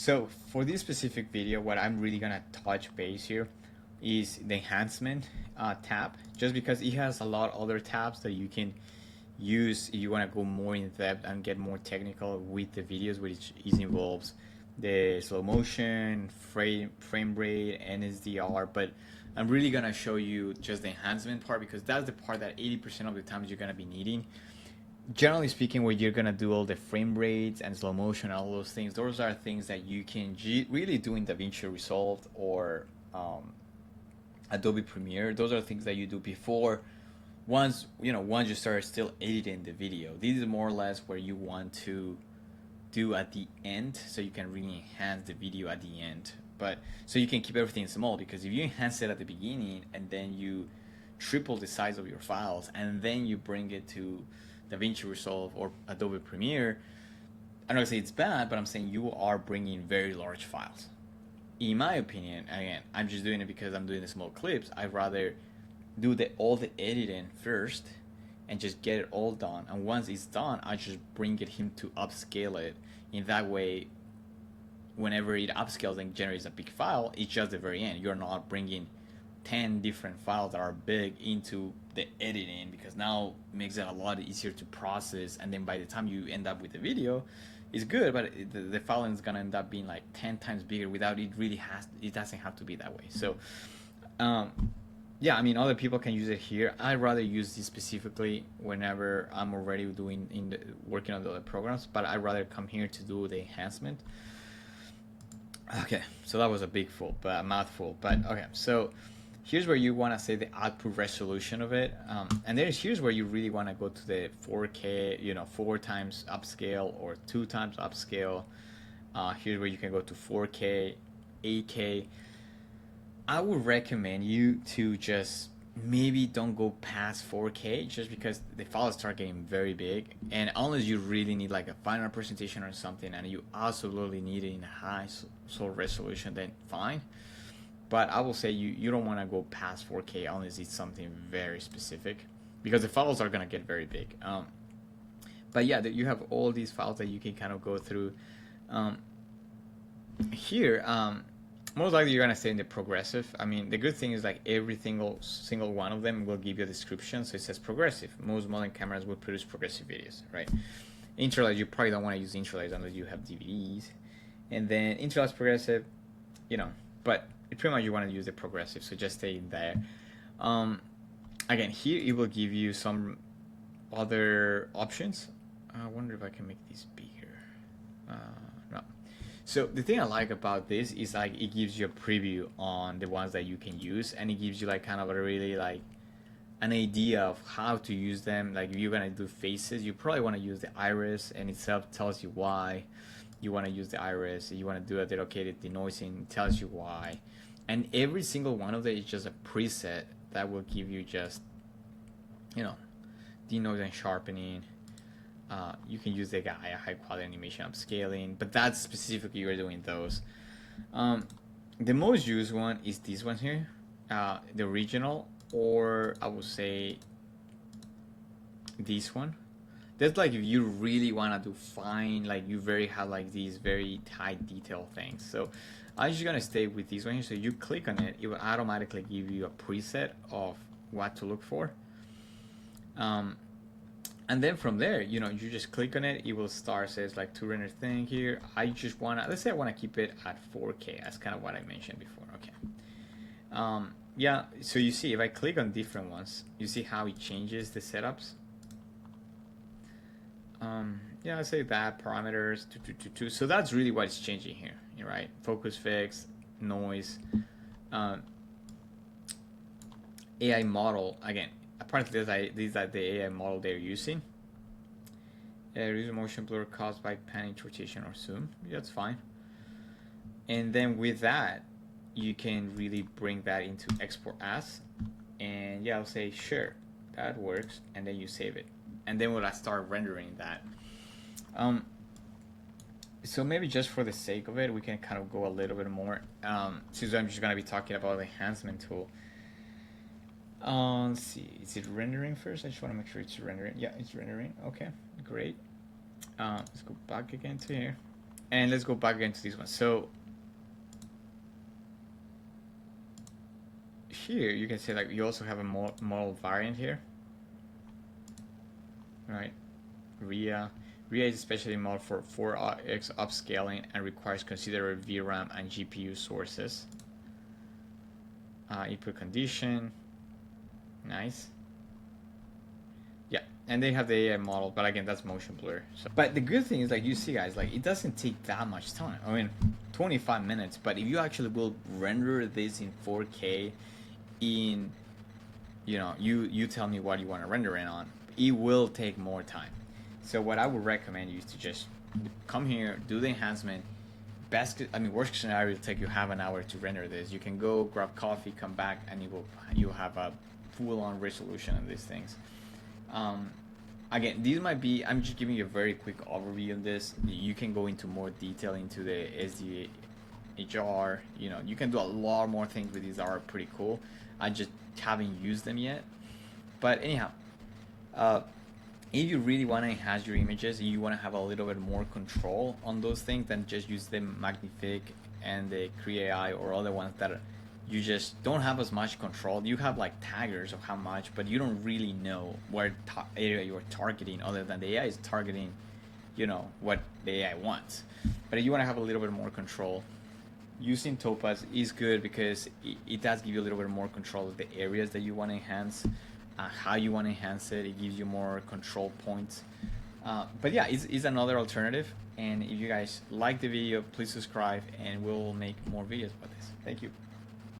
So for this specific video, what I'm really gonna touch base here is the enhancement tab, just because it has a lot of other tabs that you can use if you want to go more in depth and get more technical with the videos, which involves the slow motion, frame rate, NSDR. But I'm really gonna show you just the enhancement part, because that's the part that 80% of the times you're gonna be needing. Generally speaking, where you're gonna do all the frame rates and slow motion and all those things, those are things that you can really do in DaVinci Resolve or Adobe Premiere. Those are things that you do before, once you start still editing the video. This is more or less where you want to do at the end, so you can really enhance the video at the end. But so you can keep everything small, because if you enhance it at the beginning and then you triple the size of your files and then you bring it to DaVinci Resolve or Adobe Premiere, I'm not gonna say it's bad, but I'm saying you are bringing very large files. In my opinion, again, I'm just doing it because I'm doing the small clips. I'd rather do all the editing first and just get it all done. And once it's done, I just bring him to upscale it. In that way, whenever it upscales and generates a big file, it's just the very end. You're not bringing 10 different files that are big into the editing, because now it makes it a lot easier to process. And then by the time you end up with the video, it's good, but the file is gonna end up being like 10 times bigger without it doesn't have to be that way. So yeah, I mean, other people can use it here. I'd rather use this specifically whenever I'm already working on the other programs, but I'd rather come here to do the enhancement. Okay, so that was a mouthful, but okay. So here's where you want to say the output resolution of it, and here's where you really want to go to the 4K, 4 times upscale or 2 times upscale. Here's where you can go to 4K, 8K. I would recommend you to just maybe don't go past 4K, just because the files start getting very big, and unless you really need like a final presentation or something and you absolutely need it in a high resolution, then fine. But I will say you don't want to go past 4K unless it's something very specific, because the files are gonna get very big. But yeah, you have all these files that you can kind of go through. Here, most likely you're gonna stay in the progressive. I mean, the good thing is like every single one of them will give you a description. So it says progressive. Most modern cameras will produce progressive videos, right? Interlace, you probably don't want to use interlace unless you have DVDs. And then interlace progressive, but pretty much you want to use the progressive. So just stay in there. Again, here it will give you some other options. I wonder if I can make these bigger. No. So the thing I like about this is like it gives you a preview on the ones that you can use, and it gives you like kind of a really like an idea of how to use them. Like if you're gonna do faces, you probably want to use the iris, and itself tells you why you want to use the iris. If you want to do a dedicated denoising, it tells you why. And every single one of them is just a preset that will give you just denoise and sharpening. You can use the high quality animation upscaling, but that's specifically you're doing those. The most used one is this one here, the original, or I would say this one. That's like if you really want to do fine, like you have like these very tight detail things. So I'm just gonna stay with this one here. So you click on it, it will automatically give you a preset of what to look for. And then from there, you just click on it, it will start, says like to render thing here. I just let's say I want to keep it at 4K. That's kind of what I mentioned before. Okay. Yeah, so you see if I click on different ones, you see how it changes the setups. Yeah, I say that parameters, so that's really what it's changing here, right? Focus fix, noise, AI model, again, apparently these are the AI model they're using. Reduce motion blur caused by panning, rotation, or zoom. Yeah, that's fine. And then with that, you can really bring that into export as. And yeah, I'll say sure, that works. And then you save it. And then we'll start rendering that. So maybe just for the sake of it, we can kind of go a little bit more. Since I'm just going to be talking about the enhancement tool. Let's see, is it rendering first? I just want to make sure it's rendering. Yeah, it's rendering. Okay, great. Let's go back again to here. And let's go back again to this one. So here you can see like you also have a model variant here, right? RIA. RIA is especially modeled for 4x upscaling and requires considerable VRAM and GPU sources. Input condition, nice. Yeah, and they have the AI model, but again, that's motion blur. So, but the good thing is, like you see, guys, like it doesn't take that much time. I mean, 25 minutes. But if you actually will render this in 4K, in, you know, you tell me what you want to render it on, it will take more time. So what I would recommend you is to just come here, do the enhancement. Worst scenario will take you half an hour to render this. You can go grab coffee, come back, and you'll have a full-on resolution of these things. Again, these might be, I'm just giving you a very quick overview of this. You can go into more detail into the SDHR. You know, you can do a lot more things with these that are pretty cool. I just haven't used them yet. But anyhow, if you really want to enhance your images, you want to have a little bit more control on those things, then just use the Magnific and the Cree AI or other ones that you just don't have as much control. You have like taggers of how much, but you don't really know what area you're targeting, other than the AI is targeting, you know, what the AI wants. But if you want to have a little bit more control, using Topaz is good because it does give you a little bit more control of the areas that you want to enhance, how you want to enhance it. It gives you more control points. But yeah, it's another alternative. And if you guys like the video, please subscribe, and we'll make more videos about this. Thank you.